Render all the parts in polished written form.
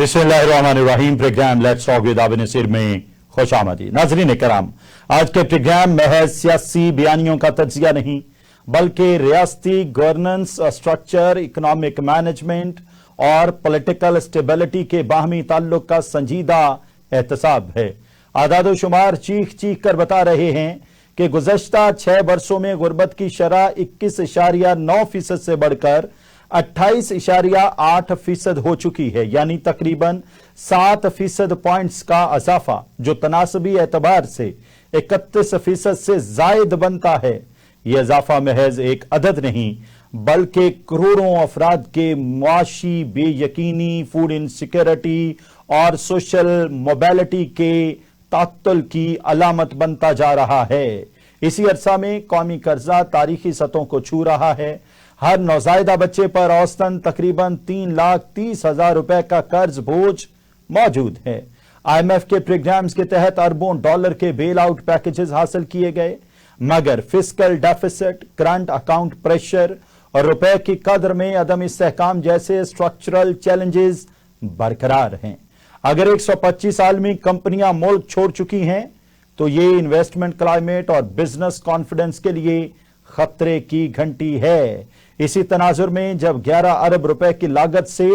बिस्मिल्लाहिर्रहमानिर्रहीम। Program let's talk with Abu Nasir में खुश आमदी। नाज़रीन कराम, आज के प्रोग्राम महज सियासी बयानियों का तज्जिया नहीं बल्कि रियासती गवर्नेंस स्ट्रक्चर, इकोनॉमिक मैनेजमेंट और पॉलिटिकल स्टेबिलिटी के बाहमी ताल्लुक का संजीदा एहतसाब है। आदाद शुमार चीख चीख कर बता रहे हैं कि गुज़श्ता 6 वर्षों में गुर्बत की शरह 21.9% से बढ़कर 28.8% हो चुकी है, यानी तकरीबन 7% पॉइंट्स का इजाफा, जो तनासबी एतबार से 31% से जायद बनता है। यह इजाफा महज एक अदद नहीं बल्कि करोड़ों अफराद के मुआशी बेयकीनी, फूड इनसिक्योरिटी और सोशल मोबिलिटी के तात्तुल की अलामत बनता जा रहा है। इसी अरसा में कौमी कर्जा तारीखी सतहों को छू रहा है। हर नौजायदा बच्चे पर औसतन तकरीबन 3,30,000 रुपए का कर्ज बोझ मौजूद है। IMF के प्रोग्राम्स के तहत अरबों डॉलर के बेल आउट पैकेजेस हासिल किए गए, मगर fiscal deficit, current account pressure और रुपए की कदर में अदम इस्तेहकाम जैसे स्ट्रक्चरल चैलेंजेस बरकरार हैं। अगर 125 आलमी कंपनियां मुल्क छोड़ चुकी हैं तो ये इन्वेस्टमेंट क्लाइमेट और बिजनेस कॉन्फिडेंस के लिए खतरे की घंटी है। इसी तनाजुर में जब 11 अरब रुपए की लागत से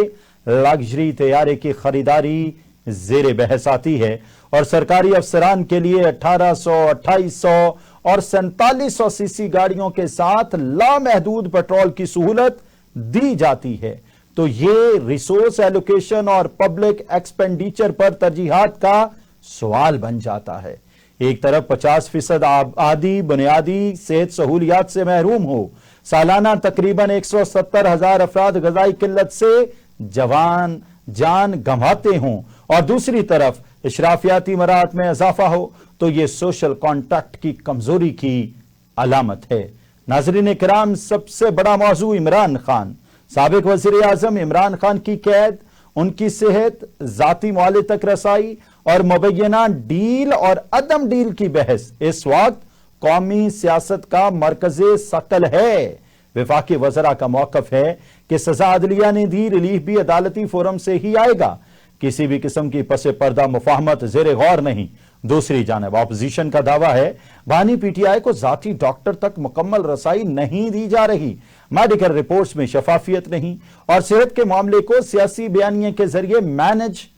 लग्जरी तैयारे की खरीदारी जेर बहस आती है और सरकारी अफसरान के लिए 1800, 2800 और 4700 सीसी गाड़ियों के साथ लामहदूद पेट्रोल की सहूलत दी जाती है, तो ये रिसोर्स एलोकेशन और पब्लिक एक्सपेंडिचर पर तरजीहात का सवाल बन जाता है। एक तरफ 50% आबादी बुनियादी सेहत सहूलियात से महरूम हो, सालाना तकरीबन 170,000 अफराद गजाई किल्लत से जान गंवाते हों और दूसरी तरफ इशराफियाती मराहत में इजाफा हो, तो यह सोशल कॉन्टैक्ट की कमजोरी की अलामत है। नाज़रीन किराम, सबसे बड़ा मौजू इमरान खान, साबिक वज़ीर आज़म इमरान खान की कैद, उनकी सेहत, जाती मुआले तक रसाई और मुबैना डील और अदम डील की बहस इस वक्त कौमी सियासत का मरकज़े सकल है। विफाकी वज़रा का मौक़िफ़ है कि सजा अदलिया ने दी, रिलीफ भी अदालती फोरम से ही आएगा। किसी भी किस्म की पसे पर्दा मुफाहमत ज़ेरे गौर नहीं। दूसरी जानब ऑपोजिशन का दावा है बानी PTI को जाती डॉक्टर तक मुकम्मल रसाई नहीं दी जा रही, मेडिकल रिपोर्ट्स में शफाफियत नहीं और सेहत के मामले को सियासी बयानिए के जरिए मैनेज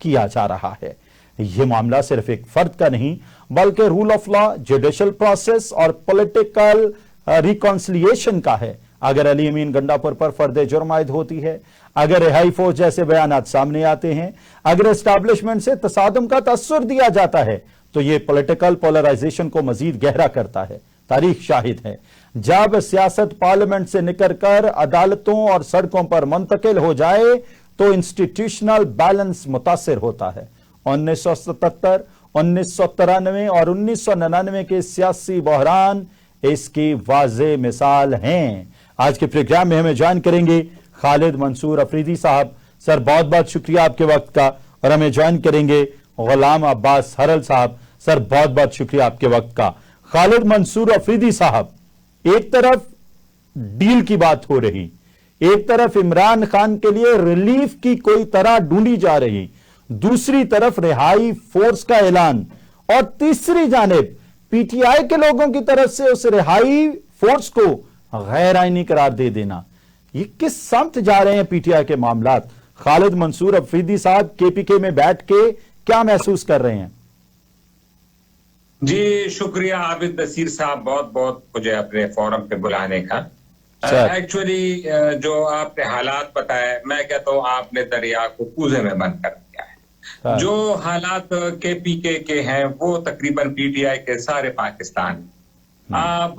किया जा रहा है। यह मामला सिर्फ एक फर्द का नहीं बल्कि rule of law, judicial process और पॉलिटिकल रिकॉन्सिलिएशन का है। अगर अली अमीन गंडापुर पर फर्द जुर्म आयद होती है, अगर रिहाई फौज जैसे बयानात सामने आते हैं, अगर एस्टैब्लिशमेंट से तसादुम का तअस्सुर दिया जाता है, तो यह पॉलिटिकल पोलराइजेशन को मजीद गहरा करता है। तारीख शाहिद है, जब सियासत पार्लियामेंट से निकलकर अदालतों और सड़कों पर मुंतकिल हो जाए तो इंस्टीट्यूशनल बैलेंस मुतासिर होता है। 1977, 1993 और 1999 के सियासी बहरान इसकी वाज़े मिसाल हैं। आज के प्रोग्राम में हमें ज्वाइन करेंगे खालिद मंसूर अफरीदी साहब। सर, बहुत बहुत शुक्रिया आपके वक्त का। और हमें ज्वाइन करेंगे गुलाम अब्बास हरल साहब। सर, बहुत बहुत शुक्रिया आपके वक्त का। खालिद मंसूर अफरीदी साहब, एक तरफ डील की बात हो रही, एक तरफ इमरान खान के लिए रिलीफ की कोई तरह ढूंढी जा रही, दूसरी तरफ रिहाई फोर्स का ऐलान और तीसरी जानिब PTI के लोगों की तरफ से उस रिहाई फोर्स को गैर आईनी करार दे देना। ये किस समत जा रहे हैं PTI के मामलात? खालिद मंसूर अफरीदी साहब, KPK में बैठ के क्या महसूस कर रहे हैं? जी शुक्रिया आबिद नसीर साहब, बहुत बहुत मुझे अपने फोरम पे बुलाने का। एक्चुअली जो आपने हालात बताए, मैं कहता हूँ आपने दरिया को कूजे में बंद कर दिया है। जो हालात KPK के हैं वो तकरीबन PTI के सारे पाकिस्तान। आप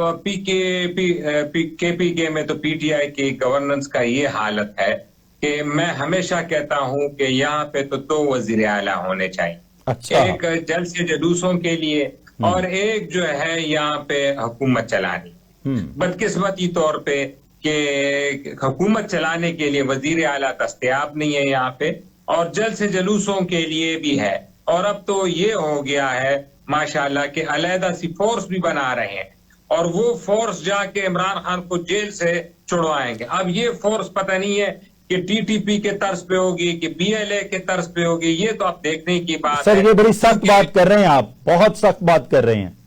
KPK में तो PTI की गवर्नेंस का ये हालत है कि मैं हमेशा कहता हूं कि यहाँ पे तो 2 वजीर आला होने चाहिए। अच्छा। एक जलसे जुलूसों के लिए और एक जो है यहाँ पे हुकूमत चलानी। बदकिस्मती तौर पे कि हुकूमत चलाने के लिए वजीर आला दस्तयाब नहीं है यहाँ पे, और जलसे जुलूसों के लिए भी है। और अब तो ये हो गया है माशाल्लाह कि अलहदा सी फोर्स भी बना रहे हैं और वो फोर्स जाके इमरान खान को जेल से छुड़वाएंगे। अब ये फोर्स पता नहीं है कि टीटीपी के तर्ज पे होगी कि बीएलए के तर्ज पे होगी, ये तो आप देखने की बात सर है। ये बड़ी सख्त बात कर रहे हैं, आप बहुत सख्त बात कर रहे हैं।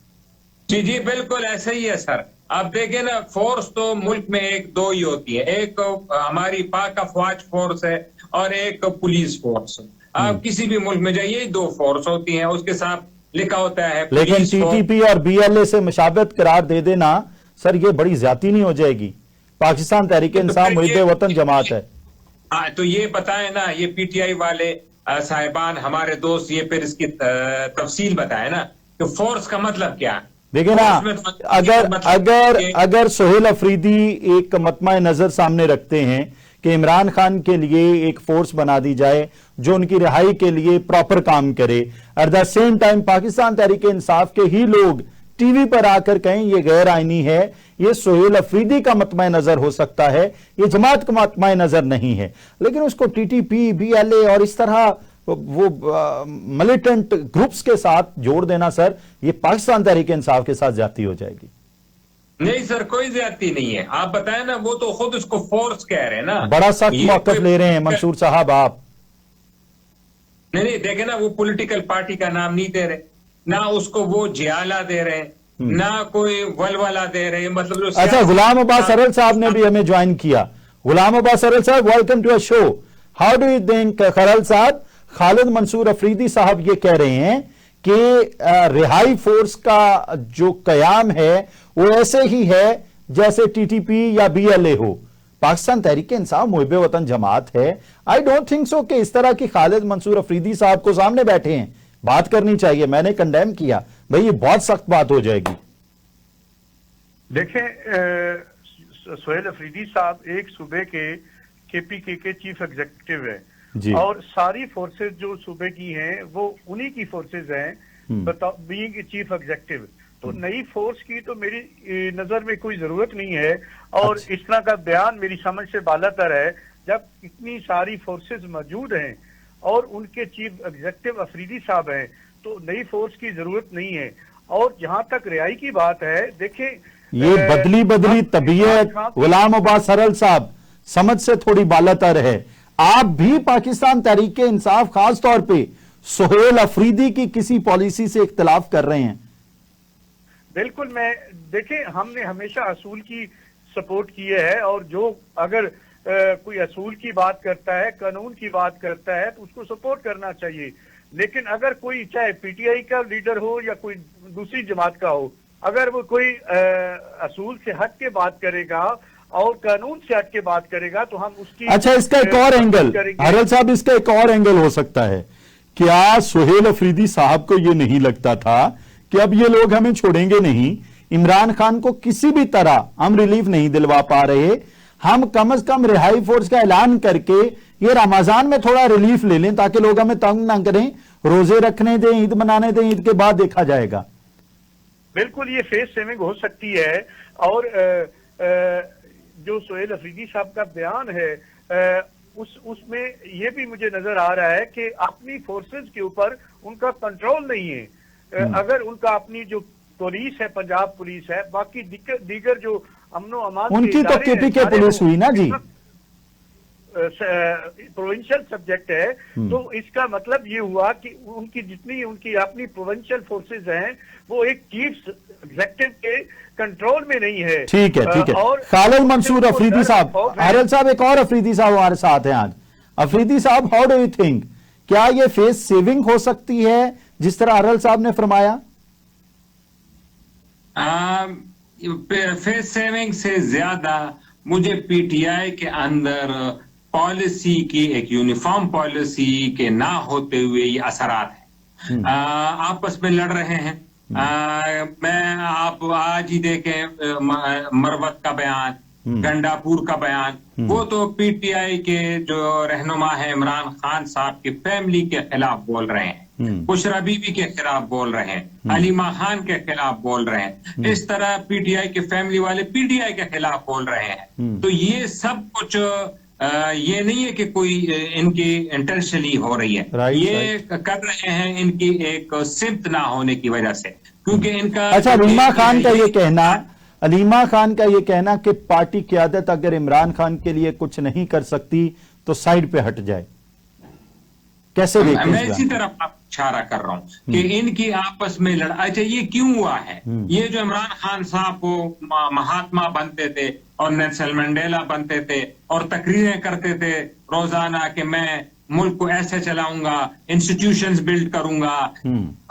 जी जी बिल्कुल ऐसा ही है सर। आप देखें ना, फोर्स तो मुल्क में एक दो ही होती है, एक हमारी पाक अफवाज फोर्स है और एक पुलिस फोर्स। आप किसी भी मुल्क में जाइए, दो फोर्स होती हैं, उसके साथ लिखा होता है लेकिन टीटीपी और बीएलए से मुशाबहत करार दे देना सर, ये बड़ी ज्यादती नहीं हो जाएगी? पाकिस्तान तहरीक इंसाफ मुहिब वतन जमात है। हाँ तो ये बताए ना, ये पीटीआई वाले साहिबान हमारे दोस्त, ये फिर इसकी तफसील बताए ना कि फोर्स का मतलब क्या है। देखिए ना, अगर सोहेल अफरीदी एक मतमा नजर सामने रखते हैं कि इमरान खान के लिए एक फोर्स बना दी जाए जो उनकी रिहाई के लिए प्रॉपर काम करे, at the same time Pakistan Tehreek Insaf के ही लोग टीवी पर आकर कहें ये गैर आईनी है, ये सोहेल अफरीदी का मतमा नजर हो सकता है, ये जमात का मतमा नजर नहीं है, लेकिन उसको टीटीपी, बीएलए और इस तरह वो मिलिटेंट ग्रुप्स के साथ जोड़ देना सर, ये पाकिस्तान तहरीक इंसाफ के साथ ज्यादती हो जाएगी। नहीं सर, कोई ज्यादती नहीं है। आप बताएं ना, वो तो खुद उसको फोर्स कह रहे हैं ना। बड़ा सख्त मौकफ ले रहे हैं मंसूर साहब आप। नहीं देखे ना, वो पॉलिटिकल पार्टी का नाम नहीं दे रहे, ना उसको वो जियाला दे रहे हैं, ना कोई वलवला दे रहे हैं, मतलब अच्छा, गुलाम अब्बास सरल साहब ने भी हमें ज्वाइन किया। गुलाम Abbas Saral Sahab, welcome to a show. How do you think Kharal Sahab, Khalid Mansoor Afridi साहब ये कह रहे हैं कि रिहाई फोर्स का जो कयाम है वो ऐसे ही है जैसे टीटीपी या बीएलए हो, पाकिस्तान तहरीक इंसाफ मुहिब वतन जमात है। आई डोंट थिंक सो कि इस तरह की खालिद मंसूर अफरीदी साहब को सामने बैठे हैं, बात करनी चाहिए। मैंने कंडेम किया भाई, ये बहुत सख्त बात हो जाएगी। देखें, सोहेल अफरीदी साहब एक सूबे के केपीके के चीफ एग्जीक्यूटिव है और सारी फोर्सेस जो सूबे की हैं वो उन्हीं की फोर्सेस हैं, बीइंग चीफ एग्जीक्यूटिव। तो नई फोर्स की तो मेरी नजर में कोई जरूरत नहीं है, और इस तरह का बयान मेरी समझ से बालातर है जब इतनी सारी फोर्सेस मौजूद हैं और उनके चीफ एग्जीक्यूटिव अफरीदी साहब हैं, तो नई फोर्स की जरूरत नहीं है। और जहां तक रिहाई की बात है, देखें ये बदली तबीयत गुलाम अब्बास सरल साहब समझ से थोड़ी बालातर है। आप भी पाकिस्तान तहरीक इंसाफ खास तौर पे सोहेल अफरीदी की किसी पॉलिसी से इख्तिलाफ कर रहे हैं? बिल्कुल, मैं देखें, हमने हमेशा असूल की सपोर्ट की है, और जो अगर कोई असूल की बात करता है, कानून की बात करता है, तो उसको सपोर्ट करना चाहिए। लेकिन अगर कोई चाहे पीटीआई का लीडर हो या कोई दूसरी जमात का हो, अगर वो कोई असूल से हट के बात करेगा और कानून से हट के बात करेगा तो हम उसकी अच्छा, इसका एक और एंगल हरल साहब, इसका एक और एंगल हो सकता है, क्या सोहेल अफरीदी साहब को ये नहीं लगता था कि अब ये लोग हमें छोड़ेंगे नहीं, इमरान खान को किसी भी तरह हम रिलीफ नहीं दिलवा पा रहे, हम कम से कम रिहाई फोर्स का ऐलान करके ये रमजान में थोड़ा रिलीफ ले लें ताकि लोग हमें तंग ना करें, रोजे रखने दें, ईद मनाने दें, ईद के बाद देखा जाएगा। बिल्कुल, ये फेस सेविंग हो सकती है। और जो सोहेल अफरीदी साहब का बयान है उसमें ये भी मुझे नजर आ रहा है कि अपनी फोर्सेस के ऊपर उनका कंट्रोल नहीं है। अगर उनका अपनी जो पुलिस है, पंजाब पुलिस है, बाकी दीगर जो अमनो अमान उनकी तो केपीके पुलिस हुई ना जी, प्रोविंशियल सब्जेक्ट है, तो इसका मतलब ये हुआ कि उनकी जितनी उनकी अपनी प्रोविंशियल फोर्सेस हैं वो एक चीफ एग्जीक्यूटिव के कंट्रोल में नहीं है। ठीक है, ठीक है। खालिद मंसूर अफरीदी साहब, हरल साहब, एक और अफरीदी साहब हमारे साथ हैं आज। अफरीदी साहब, हाउ डू यू थिंक, क्या ये फेस सेविंग हो सकती है जिस तरह हरल साहब ने फरमाया? फेस सेविंग से ज्यादा मुझे पीटीआई के अंदर पॉलिसी की, एक यूनिफॉर्म पॉलिसी के ना होते हुए ये असरात है। आपस में लड़ रहे हैं। मैं आप आज ही देखें मरवत का बयान, गंडापुर का बयान, वो तो पीटीआई के जो रहनुमा है इमरान खान साहब की फैमिली के खिलाफ बोल रहे हैं, बुशरा बीबी के खिलाफ बोल रहे हैं, हलीमा खान के खिलाफ बोल रहे हैं। इस तरह पीटीआई के फैमिली वाले पीटीआई के खिलाफ बोल रहे हैं। तो ये सब कुछ ये नहीं है कि कोई इनकी इंटेंशनली हो रही है, ये कर रहे हैं इनकी एक सिमत ना होने की वजह से, क्योंकि इनका अच्छा, अलीमा खान का ये कहना कि पार्टी क़यादत अगर इमरान खान के लिए कुछ नहीं कर सकती तो साइड पे हट जाए? कैसे देखते हैं? मैं इसी तरफ इशारा कर रहा हूं कि इनकी आपस में लड़ाई। अच्छा, ये क्यों हुआ है? ये जो इमरान खान साहब को महात्मा बनते थे और नेल्सन मंडेला बनते थे और तकरीरें करते थे रोजाना कि मैं मुल्क को ऐसे चलाऊंगा, इंस्टीट्यूशंस बिल्ड करूंगा,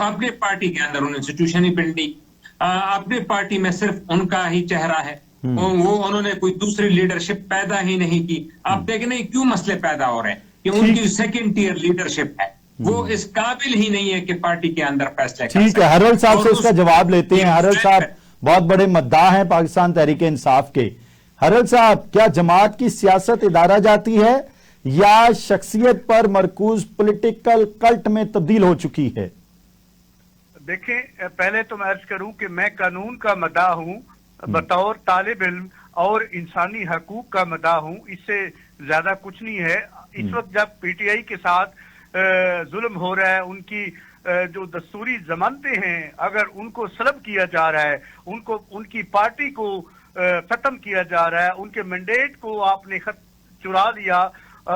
अपने पार्टी के अंदर उन्होंने इंस्टीट्यूशन ही बिल्ड नहीं। अपनी पार्टी में सिर्फ उनका ही चेहरा है, वो उन्होंने कोई दूसरी लीडरशिप पैदा ही नहीं की। आप देखें नहीं क्यों मसले पैदा हो रहे हैं कि उनकी सेकंड टियर लीडरशिप है, वो इस काबिल ही नहीं है कि पार्टी के अंदर फैसले कर। ठीक है, हरल साहब से इसका जवाब लेते हैं। हरल साहब बहुत बड़े मद्दाह हैं पाकिस्तान तहरीक इंसाफ के। हरल साहब, क्या जमात की सियासत इदारा जाती है या शख्सियत पर मरकूज पॉलिटिकल कल्ट में तब्दील हो चुकी है? देखें, पहले तो मैं अर्ज करूं कि मैं कानून का मदाह हूं, बतौर तालिब इल्म, और इंसानी हकूक का मदाह हूं। इससे ज्यादा कुछ नहीं है। इस वक्त जब पीटीआई के साथ जुल्म हो रहा है, उनकी जो दस्तूरी जमानतें हैं अगर उनको सलब किया जा रहा है, उनको उनकी पार्टी को खत्म किया जा रहा है, उनके मैंडेट को आपने चुरा लिया,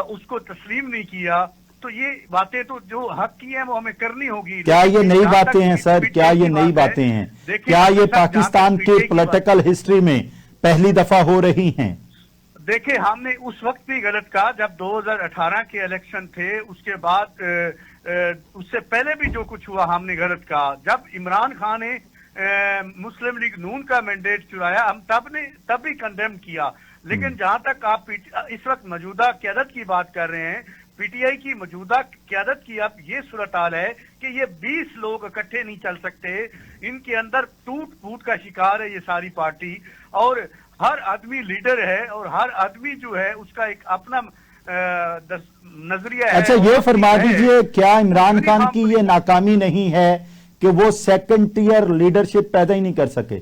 उसको तस्लीम नहीं किया, तो ये बातें तो जो हक की हैं वो हमें करनी होगी। क्या ये नई बातें हैं सर? क्या ये नई बातें हैं? क्या ये पाकिस्तान के पॉलिटिकल हिस्ट्री में पहली दफा हो रही हैं? देखिए, हमने उस वक्त भी गलत कहा जब 2018 के इलेक्शन थे, उसके बाद उससे पहले भी जो कुछ हुआ हमने गलत कहा। जब इमरान खान ने मुस्लिम लीग नून का मैंडेट चुराया, हम तब भी कंडेम किया। लेकिन जहां तक आप इस वक्त मौजूदा क़यादत की बात कर रहे हैं, पीटीआई की मौजूदा क़यादत की अब ये सूरत हाल है कि ये 20 लोग इकट्ठे नहीं चल सकते। इनके अंदर टूट फूट का शिकार है ये सारी पार्टी, और हर आदमी लीडर है और हर आदमी जो है उसका एक अपना नजरिया है। अच्छा, ये फरमा दीजिए, क्या इमरान खान की ये नाकामी नहीं है कि वो सेकंड टियर लीडरशिप पैदा ही नहीं कर सके?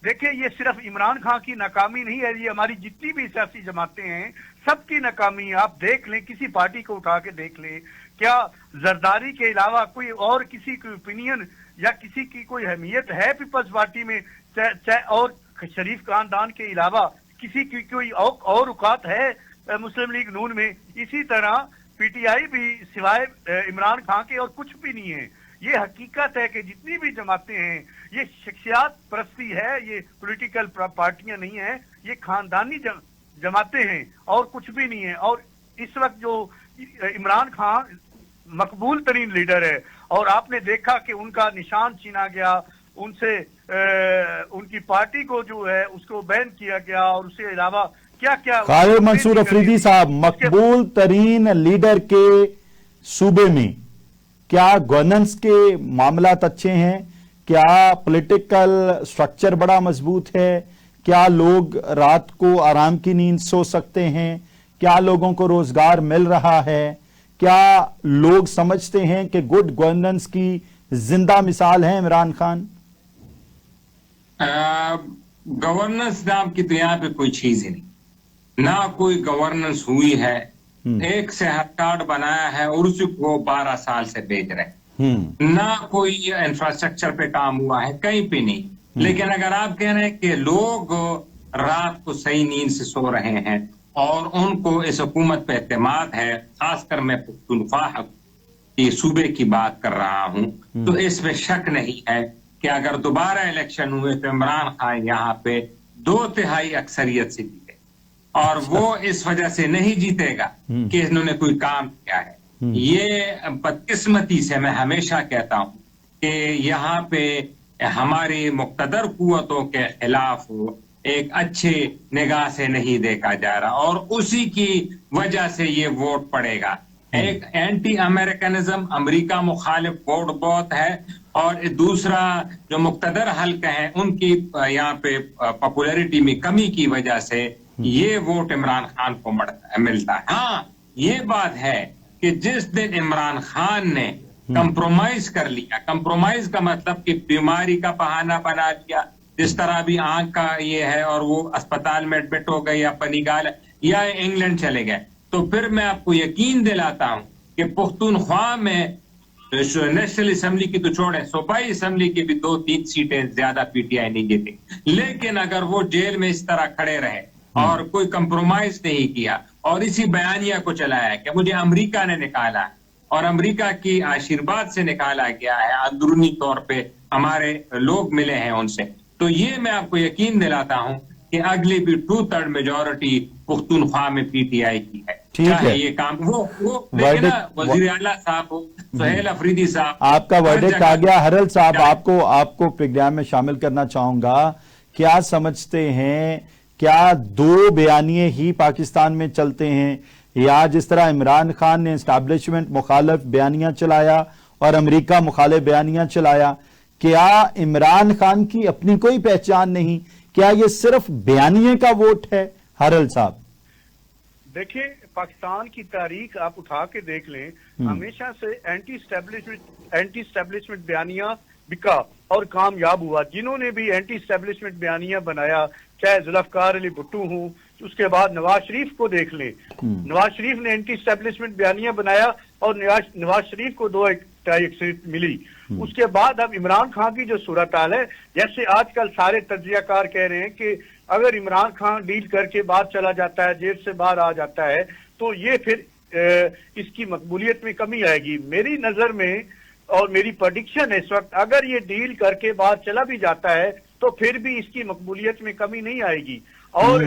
देखिए, ये सिर्फ इमरान खान की नाकामी नहीं है, ये हमारी जितनी भी सियासी जमातें हैं सबकी नाकामी है। आप देख लें, किसी पार्टी को उठा के देख लें, क्या जरदारी के अलावा कोई और किसी की ओपिनियन या किसी की कोई अहमियत है पीपल्स पार्टी में? और शरीफ खानदान के अलावा किसी की कोई और औकात है मुस्लिम लीग नून में? इसी तरह पीटीआई भी सिवाय इमरान खान के और कुछ भी नहीं है। ये हकीकत है कि जितनी भी जमातें हैं ये शख्सियात परस्ती है, ये पॉलिटिकल पार्टियां नहीं है, ये खानदानी जमातें हैं और कुछ भी नहीं है। और इस वक्त जो इमरान खान मकबूल तरीन लीडर है और आपने देखा कि उनका निशान छीना गया, उनसे उनकी पार्टी को जो है उसको बैन किया गया, और उसके अलावा क्या क्या। खालिद मंसूर अफरीदी साहब, मकबूल तरीन लीडर के सूबे में क्या गवर्नेंस के मामलात अच्छे हैं? क्या पॉलिटिकल स्ट्रक्चर बड़ा मजबूत है? क्या लोग रात को आराम की नींद सो सकते हैं? क्या लोगों को रोजगार मिल रहा है? क्या लोग समझते हैं कि गुड गवर्नेंस की जिंदा मिसाल है इमरान खान? गवर्नेंस नाम की तो यहाँ पे कोई चीज ही नहीं, ना कोई गवर्नेंस हुई है। एक सेहत कार्ड बनाया है और उसी को 12 साल से बेच रहे हैं। ना कोई इंफ्रास्ट्रक्चर पे काम हुआ है, कहीं पे नहीं। लेकिन अगर आप कह रहे हैं कि लोग रात को सही नींद से सो रहे हैं और उनको इस हुकूमत पे एतमाद है, खासकर मैं पुख्तूनख्वा की सूबे की बात कर रहा हूं, तो इसमें शक नहीं है कि अगर दोबारा इलेक्शन हुए तो इमरान खान यहाँ पे 2/3 अक्सरियत से जीते। और वो इस वजह से नहीं जीतेगा कि इन्होंने कोई काम किया है। ये बदकिस्मती से, मैं हमेशा कहता हूं कि यहाँ पे हमारी मुक्तदर कुव्वतों के खिलाफ एक अच्छे निगाह से नहीं देखा जा रहा, और उसी की वजह से ये वोट पड़ेगा। एक एंटी अमेरिकनिज्म, अमेरिका मुखालिफ वोट बहुत है, और दूसरा जो मुक्तदर हल्के हैं उनकी यहाँ पे पॉपुलैरिटी में कमी की वजह से ये वोट इमरान खान को मिलता है। हाँ, ये बात है कि जिस दिन इमरान खान ने कंप्रोमाइज कर लिया, कंप्रोमाइज का मतलब कि बीमारी का बहाना बना लिया, जिस तरह भी आंख का ये है और वो अस्पताल में एडमिट हो गए या पनिगाल या इंग्लैंड चले गए, तो फिर मैं आपको यकीन दिलाता हूं कि पुख्तूनख्वा में नेशनल असेंबली की तो छोड़े, सूबाई असेंबली की भी 2-3 सीटें ज्यादा पीटीआई नहीं जीती। लेकिन अगर वो जेल में इस तरह खड़े रहे और कोई कंप्रोमाइज नहीं किया और इसी बयानिया को चलाया कि मुझे अमेरिका ने निकाला और अमेरिका की आशीर्वाद से निकाला गया है, अंदरूनी तौर पे हमारे लोग मिले हैं उनसे। तो ये मैं आपको यकीन दिलाता हूं कि अगली भी 2/3 मेजॉरिटी पुख्तूनख्वा में पीटीआई की है। चाहे ये काम वो लेकिन वजीर आला साहब सुहेल अफरीदी साहब, आपका वर्डिक्ट आ गया। हरल साहब, आपको प्रोग्राम में शामिल करना चाहूंगा। क्या समझते हैं, क्या दो बयानिए ही पाकिस्तान में चलते हैं, या जिस तरह इमरान खान ने एस्टैब्लिशमेंट मुखालिफ बयानियां चलाया और अमेरिका मुखालिफ बयानियां चलाया, क्या इमरान खान की अपनी कोई पहचान नहीं? क्या ये सिर्फ बयानिए का वोट है? हरल साहब, देखिए, पाकिस्तान की तारीख आप उठा के देख लें, हमेशा से एंटी स्टैब्लिशमेंट बयानिया बिका और कामयाब हुआ। जिन्होंने भी एंटी स्टैब्लिशमेंट बयानिया बनाया, चाहे जुल्फकार अली भुट्टो हूं, उसके बाद नवाज शरीफ को देख लें, नवाज शरीफ ने एंटी स्टैब्लिशमेंट बयानिया बनाया और नवाज शरीफ को 2 सीट मिली। उसके बाद अब इमरान खान की जो सूरत हाल है, जैसे आजकल सारे तज्जियाकार कह रहे हैं कि अगर इमरान खान डील करके बाहर चला जाता है, जेल से बाहर आ जाता है, तो ये फिर इसकी मकबूलियत में कमी आएगी। मेरी नजर में और मेरी प्रेडिक्शन है इस वक्त, अगर ये डील करके बाहर चला भी जाता है तो फिर भी इसकी मकबूलियत में कमी नहीं आएगी। और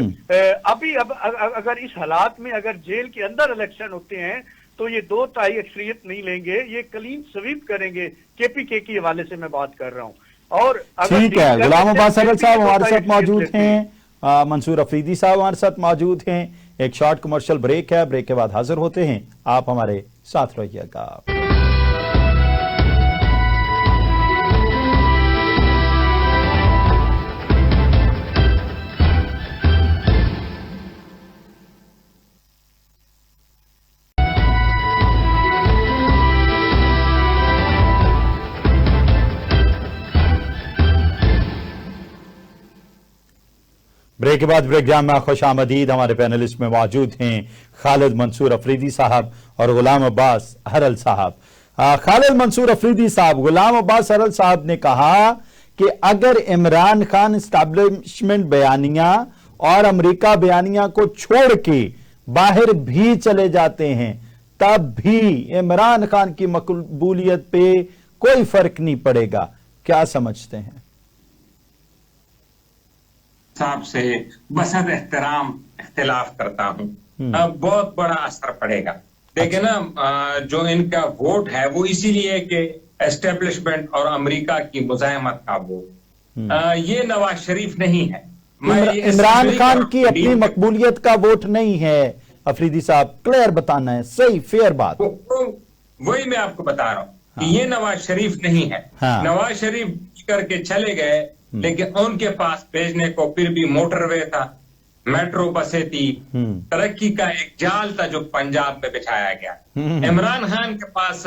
अभी अगर इस हालात में अगर जेल के अंदर इलेक्शन होते हैं तो ये 2/3 अक्सरियत नहीं लेंगे, ये क्लीन स्वीप करेंगे। केपीके के हवाले से मैं बात कर रहा हूं। और ठीक है, गुलाम अब्बास हरल साहब हमारे साथ मौजूद हैं, मंसूर अफरीदी साहब हमारे साथ मौजूद हैं। एक शॉर्ट कमर्शियल ब्रेक है, ब्रेक के बाद हाजिर होते हैं। आप हमारे साथ रहिएगा। ब्रेक के बाद प्रोग्राम में खुश आमदीद। हमारे पैनलिस्ट में मौजूद हैं खालिद मंसूर अफरीदी साहब और गुलाम अब्बास हरल साहब। खालिद मंसूर अफरीदी साहब, गुलाम अब्बास हरल साहब ने कहा कि अगर इमरान खान एस्टैब्लिशमेंट बयानिया और अमेरिका बयानिया को छोड़ के बाहर भी चले जाते हैं, तब भी इमरान खान की मकबूलियत पे कोई फर्क नहीं पड़ेगा। क्या समझते हैं? साहब से बसद एहतराम इख्तिलाफ करता हूं, अब बहुत बड़ा असर पड़ेगा। देखिए ना, जो इनका वोट है वो इसीलिए कि एस्टेब्लिशमेंट और अमेरिका की मुजाहमत का वोट, ये नवाज शरीफ नहीं है। इमरान खान की अपनी मकबूलियत का वोट नहीं है। अफरीदी साहब, क्लियर बताना है, सही फेयर बात। वही मैं आपको बता रहा हूं कि ये नवाज शरीफ नहीं है। नवाज शरीफ करके चले गए, लेकिन उनके पास भेजने को फिर भी मोटरवे था, मेट्रो बसें थी, तरक्की का एक जाल था जो पंजाब में बिछाया गया। इमरान खान के पास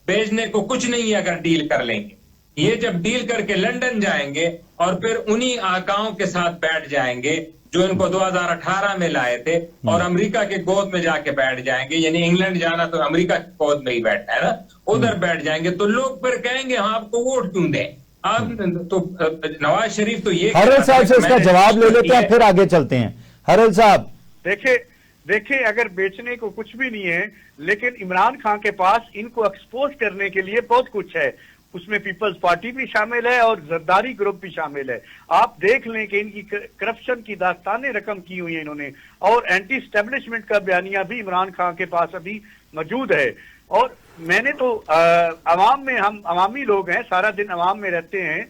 भेजने को कुछ नहीं है अगर डील कर लेंगे। ये जब डील करके लंदन जाएंगे और फिर उन्हीं आकाओं के साथ बैठ जाएंगे जो इनको 2018 में लाए थे और अमेरिका के गोद में जाके बैठ जाएंगे। यानी इंग्लैंड जाना तो अमेरिका की गोद में ही बैठना है ना, उधर बैठ जाएंगे तो लोग फिर कहेंगे हाँ आपको वोट क्यों दें। तो नवाज शरीफ तो ये हरल साहब से इसका जवाब ले लेते हैं, फिर आगे चलते हैं। हरल साहब, देखिए अगर बेचने को कुछ भी नहीं है, लेकिन इमरान खान के पास इनको एक्सपोज करने के लिए बहुत कुछ है। उसमें पीपल्स पार्टी भी शामिल है और जरदारी ग्रुप भी शामिल है। आप देख लें कि इनकी करप्शन की दास्तानें रकम की हुई है इन्होंने, और एंटी स्टैब्लिशमेंट का बयानिया भी इमरान खान के पास अभी मौजूद है। और मैंने तो अवाम में, हम अवामी लोग हैं, सारा दिन अवाम में रहते हैं।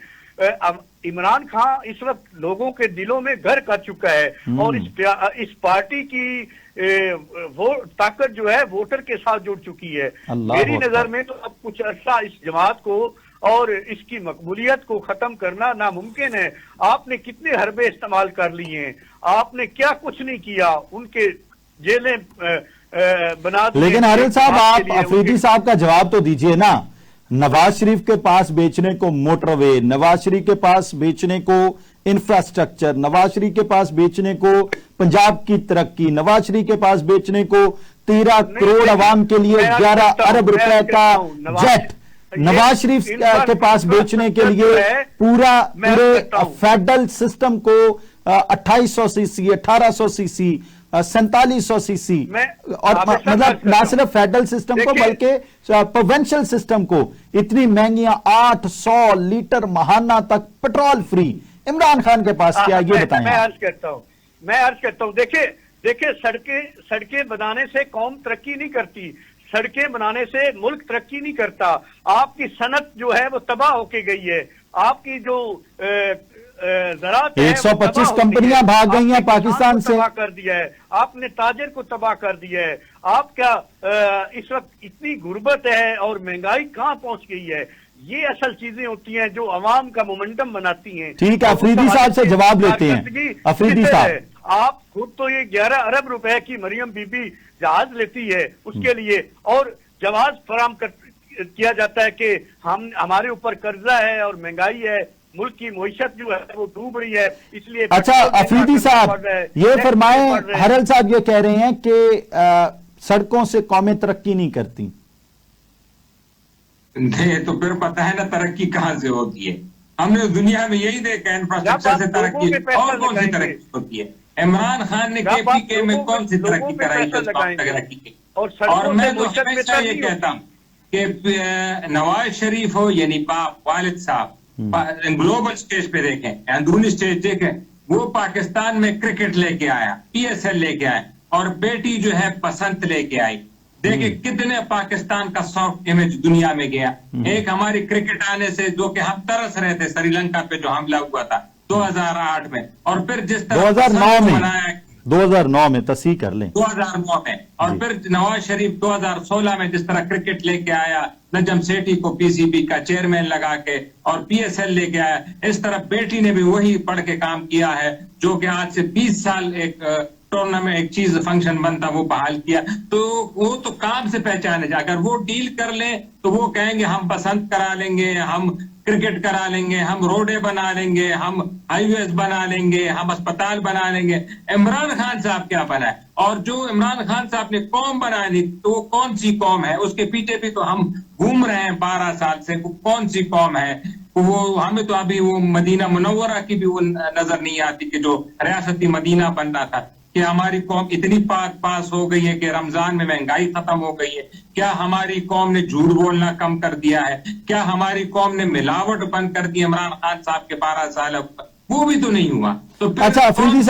इमरान खान इस वक्त लोगों के दिलों में घर कर चुका है और इस पार्टी की वो ताकत जो है वोटर के साथ जुड़ चुकी है। मेरी नजर में तो अब कुछ अर्सा इस जमात को और इसकी मकबूलियत को खत्म करना नामुमकिन है। आपने कितने हरबे इस्तेमाल कर लिए हैं, आपने क्या कुछ नहीं किया, उनके जेलें बना दी। लेकिन हरल साहब, आप अफरीदी साहब का जवाब तो दीजिए ना। नवाज शरीफ के पास बेचने को मोटरवे, नवाज शरीफ के पास बेचने को इंफ्रास्ट्रक्चर, नवाज शरीफ के पास बेचने को पंजाब की तरक्की, नवाज शरीफ के पास बेचने को 13 करोड़ आवाम के लिए 11 अरब रुपए का जेट, नवाज शरीफ के पास बेचने के लिए पूरे फेडरल सिस्टम को 2800 सीसी, 1800 सीसी, 4700 सीसी, और मतलब ना सिर्फ फेडरल सिस्टम को बल्कि प्रोविंशियल सिस्टम को इतनी महंगियां 800 लीटर महाना तक पेट्रोल फ्री इमरान खान के पास क्या, ये बताएं। मैं अर्ज करता हूं देखिए सड़कें बनाने से कौम तरक्की नहीं करती, सड़कें बनाने से मुल्क तरक्की नहीं करता। आपकी सनत जो है वो तबाह होके गई है, आपकी जो ज़राअत 125 कंपनियां भाग गई हैं पाकिस्तान से, तबाह कर दिया है, आपने ताजर को तबाह कर दिया है। आप क्या इस वक्त इतनी गुर्बत है और महंगाई कहां पहुंच गई है, ये असल चीजें होती हैं जो अवाम का मोमेंटम बनाती हैं। ठीक है, अफरीदी साहब से जवाब लेते हैं। अफरीदी साहब, आप खुद तो ये 11 अरब रुपए की मरियम बीबी जहाज लेती है, उसके लिए और जवाब फराम किया जाता है कि हमारे ऊपर कर्जा है और महंगाई है, मुल्क की मईशत जो है वो डूब रही है, इसलिए। अच्छा अफरीदी साहब ये फरमाएं, हरल साहब ये कह रहे हैं कि सड़कों से कौमें तरक्की नहीं करती। तो फिर पता है ना तरक्की कहां से होती है, हमने दुनिया में यही देखा, इंफ्रास्ट्रक्चर से तरक्की, और कौन सी तरक्की होती है? इमरान खान ने केपीके में कौन सी तरक्की कराई? और मैं तो हमेशा ये कहता हूं कि नवाज शरीफ हो यानी बाप वालिद साहब, ग्लोबल स्टेज पे देखें, अंदरूनी स्टेज देखें, वो पाकिस्तान में क्रिकेट लेके आया, PSL लेके आया, और बेटी जो है बसंत लेके आई। देखिए कितने पाकिस्तान का सॉफ्ट इमेज दुनिया में गया। एक हमारी क्रिकेट आने से जो कि हम तरस रहे थे, श्रीलंका पे जो हमला हुआ था 2008 में, और फिर जिस तरह 2009 में तस्हीह कर लें 2009 में, और फिर नवाज शरीफ 2016 में जिस तरह क्रिकेट लेके आया, नजम सेठी को PCB का चेयरमैन लगा के और PSL लेके आया, इस तरह बेटी ने भी वही पढ़ के काम किया है जो कि आज से 20 साल एक टूर्नामेंट एक चीज फंक्शन बनता वो बहाल किया। तो वो तो काम से पहचाने जा, अगर वो डील कर ले तो वो कहेंगे हम बसंत करा लेंगे, हम क्रिकेट करा लेंगे, हम रोडें बना लेंगे, हम हाईवेज बना लेंगे, हम अस्पताल बना लेंगे। इमरान खान साहब क्या बनाए, और जो इमरान खान साहब ने कौम बनाई तो वो कौन सी कौम है, उसके पीछे भी तो हम घूम रहे हैं 12 साल से, वो कौन सी कौम है? वो हमें तो अभी वो मदीना मुनव्वरा की भी वो नजर नहीं आती कि जो रियासती मदीना बन रहा था, कि हमारी कौम इतनी पास हो गई है कि रमजान में महंगाई खत्म हो गई है। क्या हमारी कौम ने झूठ बोलना कम कर दिया है? क्या हमारी कौम ने मिलावट बंद कर दी इमरान खान साहब के 12 साल? वो भी तो नहीं हुआ। तो अच्छा अफरीदी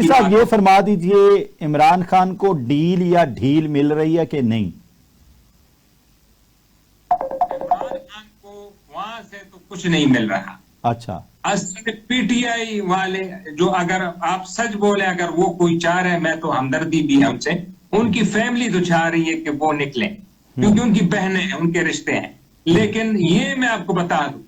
साहब ये फरमा दीजिए, इमरान खान को डील या ढील मिल रही है कि नहीं? इमरान खान को वहां से तो कुछ नहीं मिल रहा। अच्छा, असल PTI वाले जो, अगर आप सच बोले, अगर वो कोई चाह रहे, मैं तो हमदर्दी भी है उनसे, उनकी फैमिली तो चाह रही है कि वो निकले, क्योंकि उनकी बहनें हैं, उनके रिश्ते हैं। लेकिन ये मैं आपको बता दूं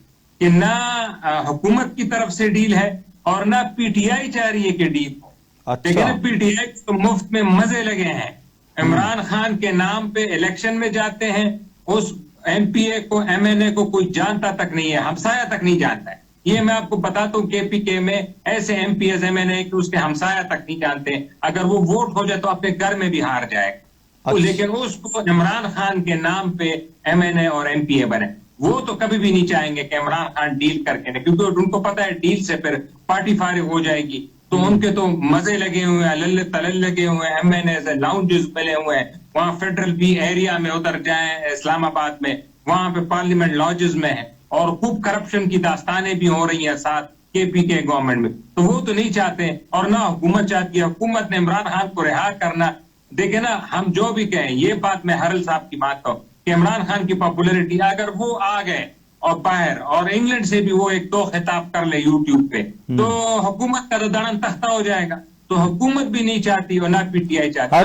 कि ना हुकूमत की तरफ से डील है और ना PTI चाह रही है कि डील हो। अच्छा। लेकिन PTI तो मुफ्त में मजे लगे हैं, इमरान खान के नाम पे इलेक्शन में जाते हैं, उस MPA को MNA को कोई जानता तक नहीं है, हमसाया तक नहीं जानता है। ये मैं आपको बताता हूँ KPK में ऐसे MPs MNA कि उसके हमसाया तक नहीं जानते। अगर वो वोट हो जाए तो अपने घर में भी हार जाएगा। अच्छा। लेकिन उसको इमरान खान के नाम पे MNA और MPA बने, वो तो कभी भी नहीं चाहेंगे कि इमरान खान डील करके, क्योंकि उनको पता है डील से फिर पार्टी फारिग हो जाएगी। तो उनके तो मजे लगे हुए हैं, लल्ले तलल लगे हुए हैं, MNA से लाउंजेस मिले हुए हैं, वहां फेडरल भी एरिया में उधर जाए इस्लामाबाद में, वहां पे पार्लियामेंट लॉजेस में है, और खूब करप्शन की दास्तानें भी हो रही हैं साथ KPK गवर्नमेंट में। तो वो तो नहीं चाहते, और ना हुकूमत चाहती है। हुकूमत ने इमरान खान को रिहा करना, देखे ना, हम जो भी कहें, ये बात मैं हरल साहब की बात कहूं कि इमरान खान की पॉपुलैरिटी, अगर वो आ गए और बाहर, और इंग्लैंड से भी वो 1-2 खिताब कर ले यूट्यूब पे, तो हुकूमत का तो दड़न तख्ता हो जाएगा। तो हुकूमत भी नहीं चाहती और ना PTI चाहती।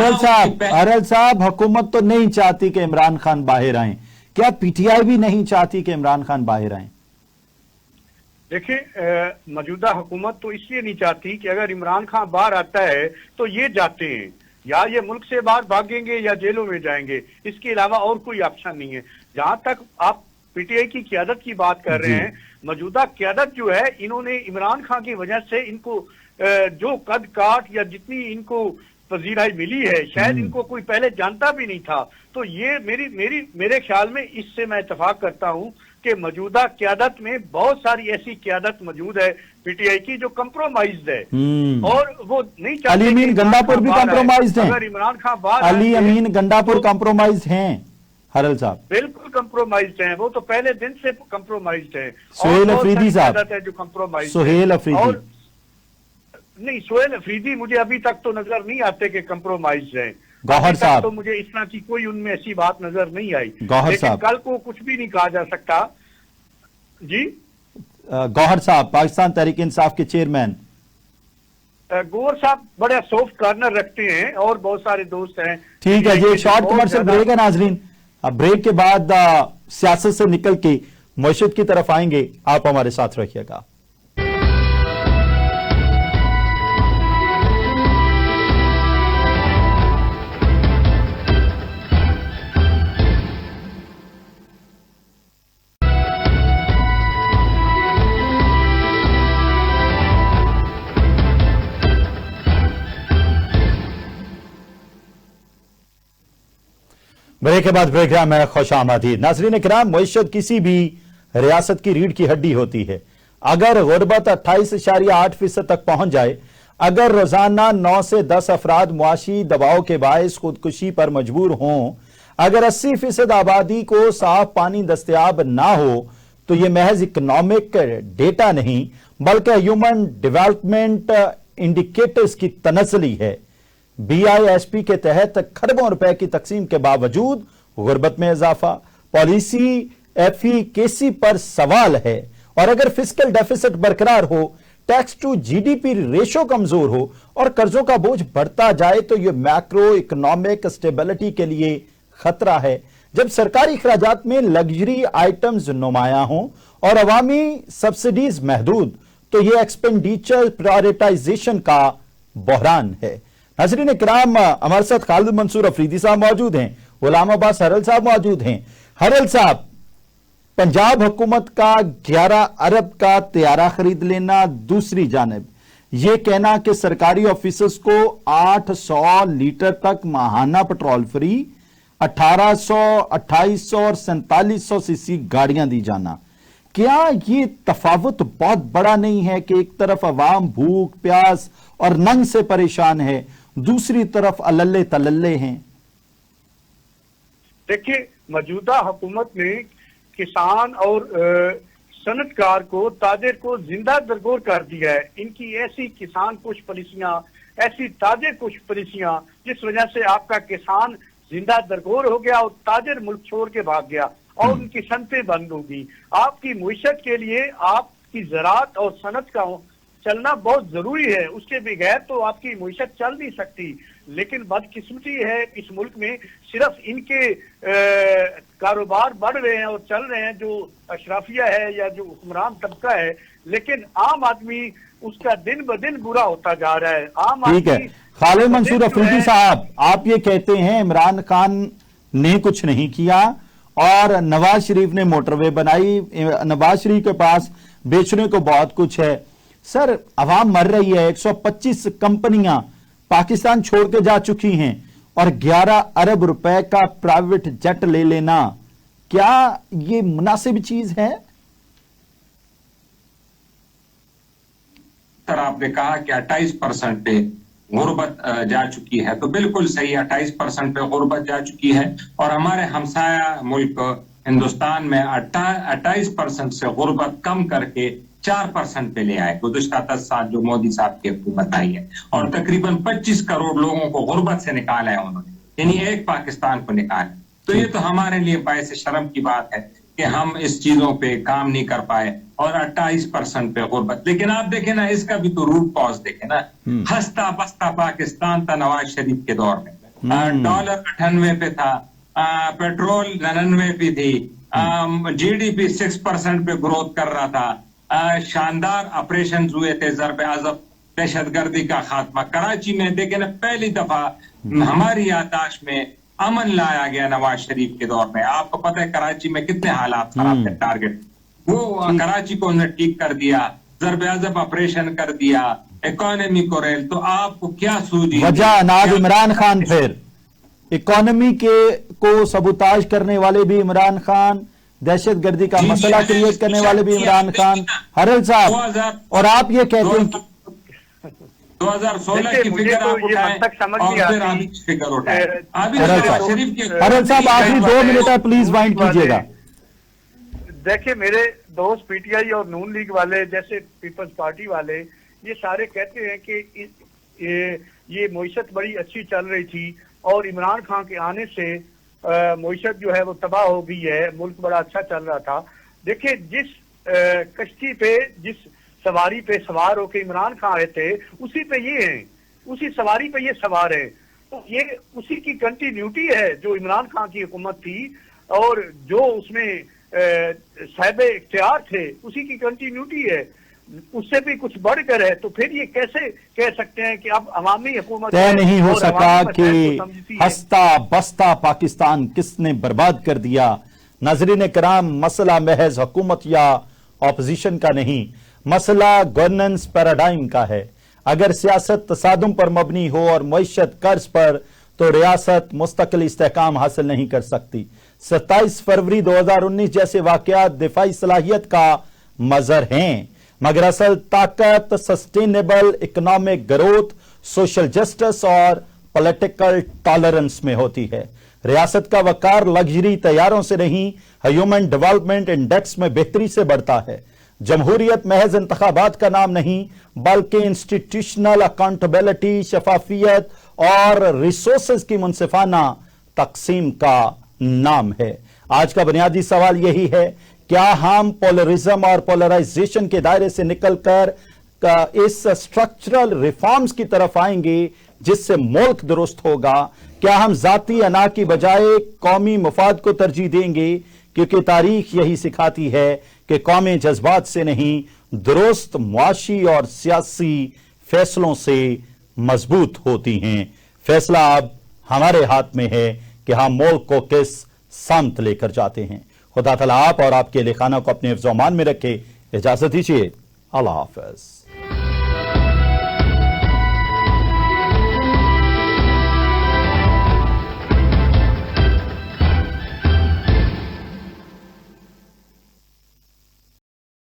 हरल साहब हुकूमत तो नहीं चाहती कि इमरान खान बाहर आए, क्या PTI भी नहीं चाहती कि इमरान खान बाहर आए? देखिए, मौजूदा हुकूमत तो इसलिए नहीं चाहती कि अगर इमरान खान बाहर आता है तो ये जाते हैं, या ये मुल्क से बाहर भागेंगे या जेलों में जाएंगे, इसके अलावा और कोई ऑप्शन नहीं है। जहां तक आप PTI की क़यादत की बात कर रहे हैं, मौजूदा क़यादत जो है, इन्होंने इमरान खान की वजह से इनको जो कद काट या जितनी इनको पजीराई मिली है, शायद इनको कोई पहले जानता भी नहीं था। तो ये मेरे ख्याल में इससे मैं इत्तेफाक करता हूं कि मौजूदा क्यादत में बहुत सारी ऐसी क्यादत मौजूद है पीटीआई की जो कंप्रोमाइज्ड है और वो नहीं चाहते। अली अमीन गंडापुर भी कंप्रोमाइज्ड हैं। अगर इमरान खान बाहर अली अमीन गंडापुर कंप्रोमाइज्ड हैं हरल साहब। बिल्कुल कंप्रोमाइज्ड हैं, वो तो पहले दिन से कंप्रोमाइज्ड है। सुहेल अफरीदी साहब है जो कंप्रोमाइज्ड, सुहेल अफरीदी नहीं, सुहेल अफरीदी मुझे अभी तक तो नजर नहीं आते कि कंप्रोमाइज्ड है। गौहर साहब तो मुझे इस तरह की कोई उनमें ऐसी बात नजर नहीं आई। गौहर लेकिन साहब कल को कुछ भी नहीं कहा जा सकता। जी गौहर साहब पाकिस्तान तहरीक इंसाफ के चेयरमैन गौहर साहब बड़े सॉफ्ट कॉर्नर रखते हैं और बहुत सारे दोस्त हैं। ठीक है, ये शॉर्ट कमर्शियल ब्रेक है नाजरीन। अब ब्रेक के बाद सियासत से निकल के मईशत की तरफ आएंगे, आप हमारे साथ रखिएगा। ब्रेक के बाद प्रोग्राम में खुश आमदीद। नाज़रीन किराम, मईशत किसी भी रियासत की रीढ़ की हड्डी होती है। अगर गुर्बत 28.8% तक पहुंच जाए, अगर रोजाना 9 से 10 अफराद मुआशी दबाव के बायस खुदकुशी पर मजबूर हों, अगर 80% आबादी को साफ पानी दस्तयाब ना हो, तो यह महज इकोनॉमिक डेटा नहीं बल्कि ह्यूमन डेवलपमेंट इंडिकेटर्स की तनज़ली है। BISP के तहत खरबों रुपए की तकसीम के बावजूद गुर्बत में इजाफा, पॉलिसी एफिकेसी पर सवाल है। और अगर फिस्कल डेफिसिट बरकरार हो, टैक्स टू GDP रेशो कमजोर हो और कर्जों का बोझ बढ़ता जाए, तो यह मैक्रो इकोनॉमिक स्टेबिलिटी के लिए खतरा है। जब सरकारी अखराजात में लग्जरी आइटम्स नुमाया हों और अवामी सब्सिडीज महदूद, तो यह एक्सपेंडिचर प्रायोरिटाइजेशन का बहरान है। नाज़रीन किराम, हमारे साथ खालिद मंसूर अफरीदी साहब मौजूद हैं, गुलाम अब्बास हरल साहब मौजूद हैं। हरल साहब, पंजाब हुकूमत का 11 अरब का तैयारा खरीद लेना, दूसरी जानिब यह कहना कि सरकारी ऑफिसर्स को 800 लीटर तक माहाना पेट्रोल फ्री, 1800, 2800 और 4700 सीसी गाड़ियां दी जाना, क्या ये तफावत बहुत बड़ा नहीं है कि एक तरफ अवाम भूख प्यास और नंग से परेशान है, दूसरी तरफ अलल्ले तलल्ले हैं? देखिए, मौजूदा हुकूमत ने किसान और सनतकार को, ताजिर को जिंदा दरगोर कर दिया है। इनकी ऐसी किसान कुछ पॉलिसियां, ऐसी ताजिर कुछ पॉलिसियां, जिस वजह से आपका किसान जिंदा दरगोर हो गया और ताजिर मुल्क छोड़ के भाग गया और उनकी सनतें बंद होगी। आपकी मुईशत के लिए आपकी ज़राअत और सनत का चलना बहुत जरूरी है, उसके बगैर तो आपकी मुईशत चल नहीं सकती। लेकिन बदकिस्मती है इस मुल्क में सिर्फ इनके कारोबार बढ़ रहे हैं और चल रहे हैं, जो अशराफिया है या जो हुक्मरान तबका है, लेकिन आम आदमी उसका दिन ब दिन बुरा होता जा रहा है। आम ठीक है, खालिद मंसूर अफरीदी साहब, आप ये कहते हैं इमरान खान ने कुछ नहीं किया और नवाज शरीफ ने मोटरवे बनाई, नवाज शरीफ के पास बेचने को बहुत कुछ है। सर, अवाम मर रही है, 125 कंपनियां पाकिस्तान छोड़ के जा चुकी हैं और 11 अरब रुपए का प्राइवेट जेट ले लेना, क्या ये मुनासिब चीज है? सर, आपने कहा कि 28% पे गुर्बत जा चुकी है, तो बिल्कुल सही, 28% पे गुर्बत जा चुकी है और हमारे हमसाया मुल्क हिंदुस्तान में 28% से गुर्बत कम करके 4% पे ले आए गुज़िश्ता 10 साल जो मोदी साहब की हुकूमत आई है, और तकरीबन 25 करोड़ लोगों को गुर्बत से निकाला है उन्होंने, यानी एक पाकिस्तान को निकाला। तो ये तो हमारे लिए बायस शर्म की बात है कि हम इस चीजों पे काम नहीं कर पाए और 28% पे गुर्बत। लेकिन आप देखें ना, इसका भी तो रूट कॉज देखें ना, हंसता बसता पाकिस्तान था नवाज शरीफ के दौर में, डॉलर 98 पे था, पेट्रोल 99 पे थी, GDP 6% पे ग्रोथ कर रहा था, शानदार ऑपरेशन हुए थे, ज़रब अज़ब दहशतगर्दी का खात्मा। कराची में देखें ना, पहली दफा हमारी याददाश्त में अमन लाया गया नवाज शरीफ के दौर में। आपको पता है कराची में कितने हालात खराब थे, टारगेट वो कराची को उन्होंने ठीक कर दिया, ज़रब अज़ब ऑपरेशन कर दिया, इकोनॉमी को रेल। तो आपको क्या सूझी वजह? नाब इमरान खान, फिर इकोनॉमी के को सबूताज करने वाले भी इमरान खान, दहशतगर्दी का जी, मसला मैंने क्रिएट करने वाले भी इमरान खान। हरल साहब, और आप ये कहते हैं कि 2016 की फिगर आप उठाएं और फिर अभी की फिगर उठाएं। अभी शरीफ की हरल साहब आखिरी 2 मिनट है, प्लीज वाइंड कीजिएगा। देखिए, मेरे दोस्त पीटीआई और नून लीग वाले जैसे पीपल्स पार्टी वाले ये सारे कहते हैं कि ये मईशत बड़ी अच्छी चल रही थी और इमरान खान के आने से मईशत जो है वो तबाह हो गई है, मुल्क बड़ा अच्छा चल रहा था। देखिए, जिस कश्ती पे, जिस सवारी पे सवार होकर इमरान खान आए थे, उसी पे ये हैं, उसी सवारी पे ये सवार है। तो ये उसी की कंटिन्यूटी है जो इमरान खान की हुकूमत थी और जो उसमें साहिब इख्तियार थे, उसी की कंटिन्यूटी है, उससे भी कुछ बढ़कर है। तो फिर ये कैसे कह सकते हैं कि अब अवामी हुकूमत तय नहीं हो सका कि हंसता बसता पाकिस्तान किसने बर्बाद कर दिया। नाज़रीन किराम, मसला महज हुकूमत या ऑपोजिशन का नहीं, मसला गवर्नेंस पैराडाइम का है। अगर सियासत तसादुम पर मबनी हो और मईशत कर्ज पर, तो रियासत मुस्तकिल इस्तेहकाम हासिल नहीं कर सकती। 27 फरवरी 2019 जैसे वाकयात दिफाई सलाहियत का मजहर हैं, मगर असल ताकत sustainable economic growth, social justice और पॉलिटिकल टॉलरेंस में होती है। रियासत का वकार लग्जरी तैयारों से नहीं, ह्यूमन डेवलपमेंट इंडेक्स में बेहतरी से बढ़ता है। जमहूरियत महज इंतखाबात का नाम नहीं, बल्कि इंस्टीट्यूशनल अकाउंटेबिलिटी, शफाफियत और रिसोर्सेज की मुनसिफाना तकसीम का नाम है। आज का बुनियादी सवाल यही है, क्या हम पोलरिज्म और पोलराइजेशन के दायरे से निकलकर इस स्ट्रक्चरल रिफॉर्म्स की तरफ आएंगे जिससे मुल्क दुरुस्त होगा? क्या हम जाती अना की बजाय कौमी मफाद को तरजीह देंगे? क्योंकि तारीख यही सिखाती है कि कौमें जज्बात से नहीं, दुरुस्त मुआशी और सियासी फैसलों से मजबूत होती हैं। फैसला अब हमारे हाथ में है कि हम मुल्क को किस सामत लेकर जाते हैं। खुदा तआला आप और आपके लिखाना को अपने हिफ्ज़-ओ-अमान में रखे। इजाजत दीजिए, अल्लाह हाफ़िज़।